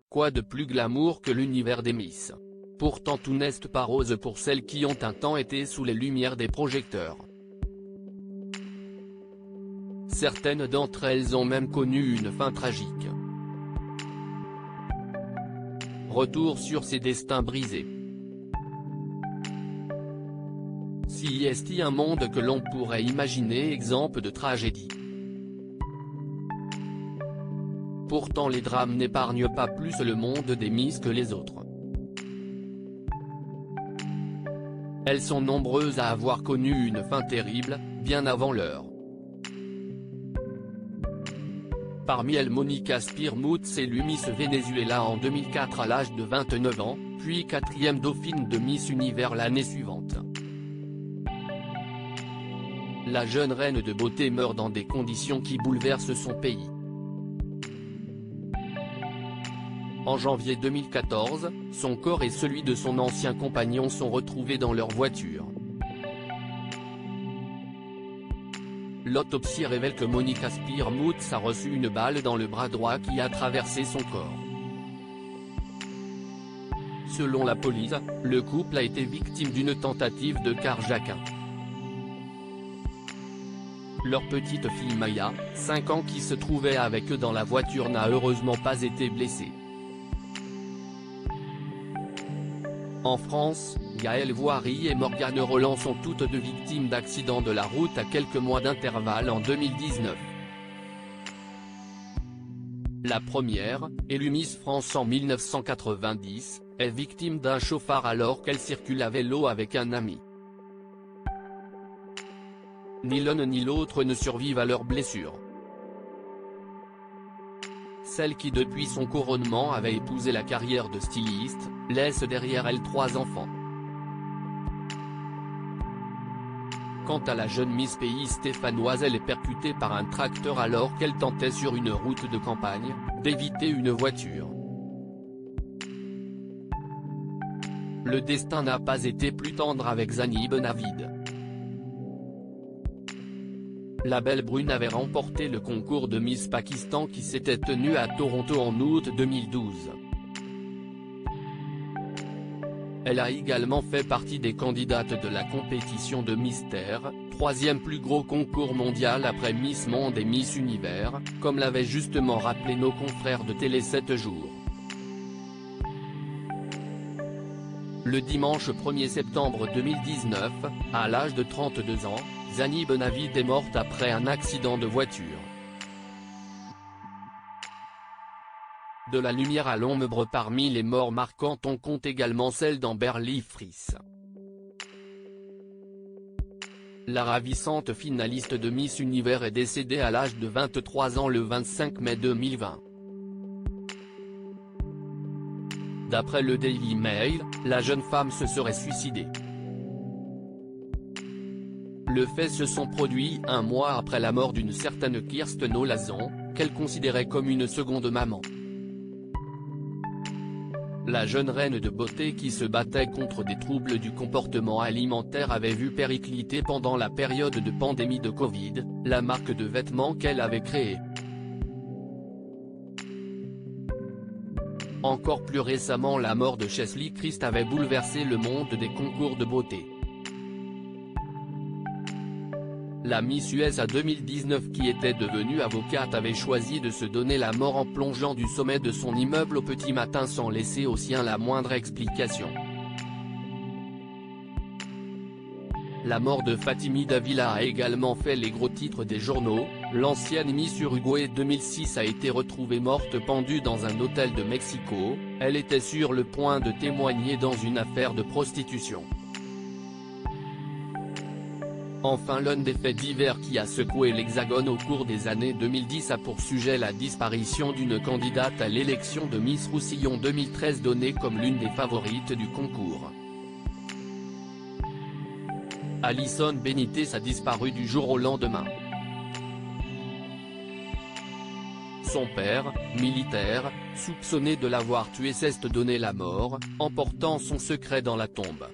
Quoi de plus glamour que l'univers des Miss? Pourtant tout n'est pas rose pour celles qui ont un temps été sous les lumières des projecteurs. Certaines d'entre elles ont même connu une fin tragique. Retour sur ces destins brisés. Si est-il un monde que l'on pourrait imaginer exempt de tragédie? Pourtant les drames n'épargnent pas plus le monde des Miss que les autres. Elles sont nombreuses à avoir connu une fin terrible, bien avant l'heure. Parmi elles Monica Spearmouth élue Miss Venezuela en 2004 à l'âge de 29 ans, puis 4e dauphine de Miss Univers l'année suivante. La jeune reine de beauté meurt dans des conditions qui bouleversent son pays. En janvier 2014, son corps et celui de son ancien compagnon sont retrouvés dans leur voiture. L'autopsie révèle que Monica Spearmouth a reçu une balle dans le bras droit qui a traversé son corps. Selon la police, le couple a été victime d'une tentative de carjacking. Leur petite fille Maya, 5 ans qui se trouvait avec eux dans la voiture n'a heureusement pas été blessée. En France, Gaëlle Voirie et Morgane Roland sont toutes deux victimes d'accidents de la route à quelques mois d'intervalle en 2019. La première, élue Miss France en 1990, est victime d'un chauffard alors qu'elle circule à vélo avec un ami. Ni l'un ni l'autre ne survivent à leurs blessures. Celle qui depuis son couronnement avait épousé la carrière de styliste, laisse derrière elle 3 enfants. Quant à la jeune Miss Pays stéphanoise, elle est percutée par un tracteur alors qu'elle tentait sur une route de campagne, d'éviter une voiture. Le destin n'a pas été plus tendre avec Zanib Navid. La belle brune avait remporté le concours de Miss Pakistan qui s'était tenu à Toronto en août 2012. Elle a également fait partie des candidates de la compétition de Mystère, 3e plus gros concours mondial après Miss Monde et Miss Univers, comme l'avaient justement rappelé nos confrères de Télé 7 jours. Le dimanche 1er septembre 2019, à l'âge de 32 ans, Zanib Navid est morte après un accident de voiture. De la lumière à l'ombre, parmi les morts marquantes on compte également celle d'Amber Lee Friess. La ravissante finaliste de Miss Univers est décédée à l'âge de 23 ans le 25 mai 2020. D'après le Daily Mail, la jeune femme se serait suicidée. Les faits se sont produits un mois après la mort d'une certaine Kirsten Olazon, qu'elle considérait comme une seconde maman. La jeune reine de beauté qui se battait contre des troubles du comportement alimentaire avait vu péricliter pendant la période de pandémie de Covid, la marque de vêtements qu'elle avait créée. Encore plus récemment, la mort de Cheslie Kryst avait bouleversé le monde des concours de beauté. La Miss USA 2019 qui était devenue avocate avait choisi de se donner la mort en plongeant du sommet de son immeuble au petit matin sans laisser aux siens la moindre explication. La mort de Fatimi Davila a également fait les gros titres des journaux. L'ancienne Miss Uruguay 2006 a été retrouvée morte pendue dans un hôtel de Mexico, elle était sur le point de témoigner dans une affaire de prostitution. Enfin, l'un des faits divers qui a secoué l'Hexagone au cours des années 2010 a pour sujet la disparition d'une candidate à l'élection de Miss Roussillon 2013 donnée comme l'une des favorites du concours. Alison Benitez a disparu du jour au lendemain. Son père, militaire, soupçonné de l'avoir tuée s'est donné la mort, emportant son secret dans la tombe.